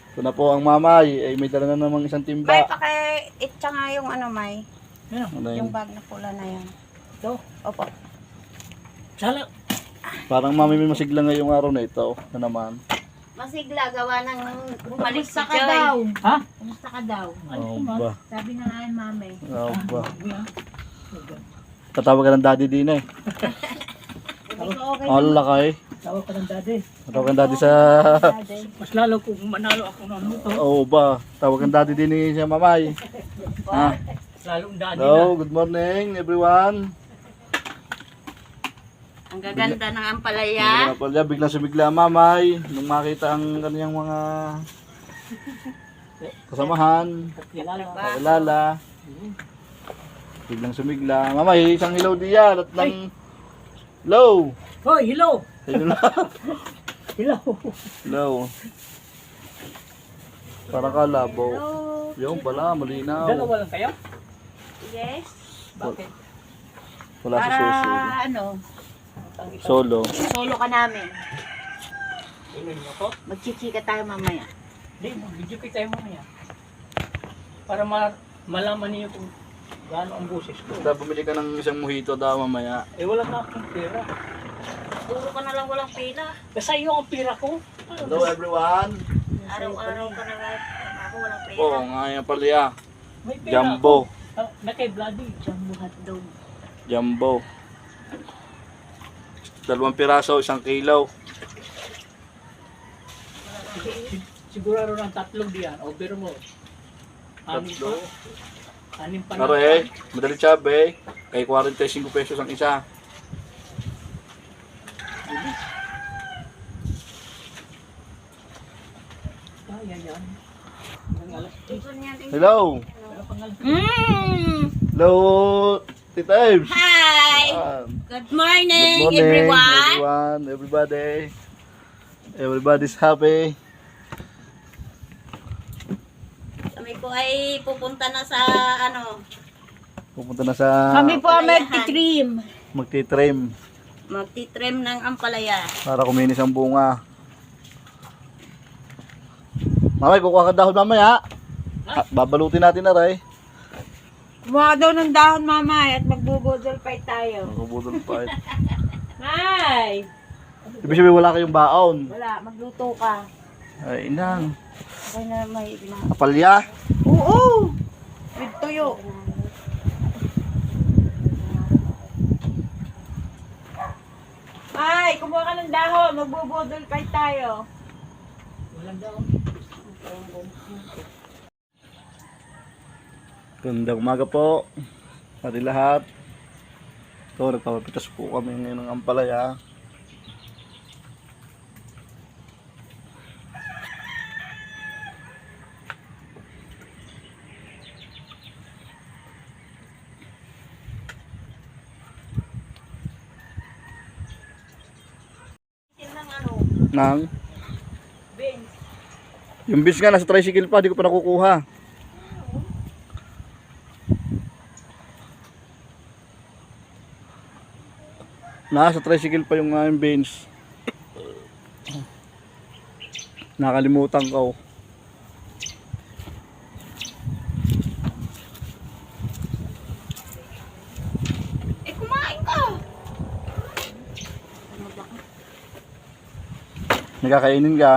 Ito na po ang mamay. Ay may dala na namang isang May timba. paki-itsa nga yung ano, May. Ano Yung yun? bag na pula na yan. Ito. Opo. Sala. Parang mami may masigla ngayong araw na ito. Na naman. Masigla, gawa ng bumalik Kumusta sa ka daw? Ha? Kumusta ka daw? Oo ba? Sabi na nga yung mami. Oo ba? Tatawag ka ng daddy din eh. Hindi ko okay Ang lakay. Tawag ka ng daddy. Tatawag ka ng daddy sa... daddy. Mas lalo kung manalo ako ng motor. Oo ba? Tawag kang daddy din eh sa mamay. Ha? Lalong daddy na. Hello, good morning everyone. Ang gaganda ng ampalaya. Biglang sumigla mamay nung makita ang kaniyang mga kasamahan, Kilala ka. kakilala. Biglang sumigla. Mamay, isang hello diyan at ng hello. Hoy, hello. Hello. Hello. Hello. Parang kalabo. Hello. Yung pala, malinaw. Dalawa lang kayo? Yes. Bakit? Wala si Para Suso. ano, Solo. solo ka namin. Inunin mo ko? Magchichika tayo mamaya. Hindi, mag-video kayo tayo mamaya. Para malaman niyo kung gaano ang boses ko. Basta bumili ka ng isang mojito daw mamaya. Eh, wala na akong pera. Puro ka na lang walang pila. Basta iyo ang pera ko. Hello everyone. Araw-araw ka na lang. Ako walang pila. Oo, nga yung palya. May pera Jumbo. ako. Na kay Bloody. Jumbo hotdog. Jumbo. 2 piraso, 1 kilo. Sigurado ng 3 diyan. O, pero mo. 6 Tatlo. pa. 6 pa na. Pero eh, madali sabi, kay 45 pesos ang isa. Kaya yan. Ang alas. Hello! Pero pangalas. Hello! Tita Eves! Hi! Good morning, everyone! Everybody! Everybody's happy. Kami po ay pupunta na sa ano, Pupunta na sa Kami po ang magtitrim. magtitrim magtitrim ng ampalaya. para kuminis ang bunga. Mamay, kukuha ka dahon mamaya. Babalutin natin na rin. Kumuha daw ng dahon mamay at magbubudol fight tayo. Magubudol pa eh. Hi! Ibig sabihin wala kayong baon. Wala, magluto ka. Ay, inang. Okay na may Kapalya. Oo! With tuyo. Ay, kumuha ka ng dahon. Magbubudol fight tayo. Walang daw. Gandang umaga po. Pati lahat. Ito, nagpapapitas po kami ngayon ng ampalaya. ng ano, Nang, beans. yung beans nga nasa tricycle pa, di ko pa nakukuha. Nasa tricycle pa yung beans. Nakalimutan ko. Eh, kumain ka! Nagkakainin ka.